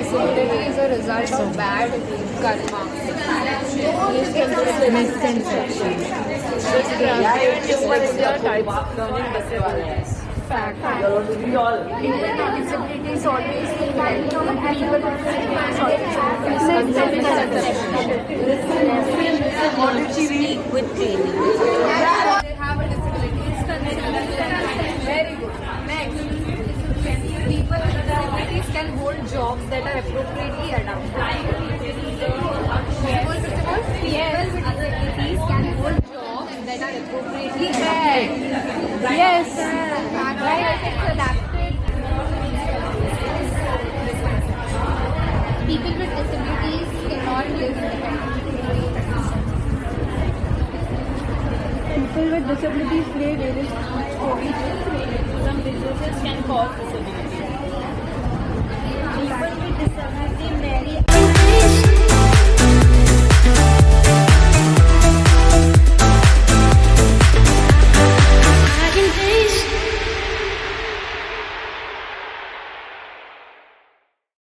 disability is a result of bad karma. Misconception. Stereotypes concerning disabilities. Fact. We all. Disability is always seen like people with What did she read? With training. They have a disability. It's considered. Very good. Next. People with disabilities can hold jobs that are appropriately adapted. People with disabilities can hold jobs that are appropriately adapted. Yes. Right? It's adapted. People with disabilities cannot live independently. People with disabilities play various roles. Some diseases can cause disability.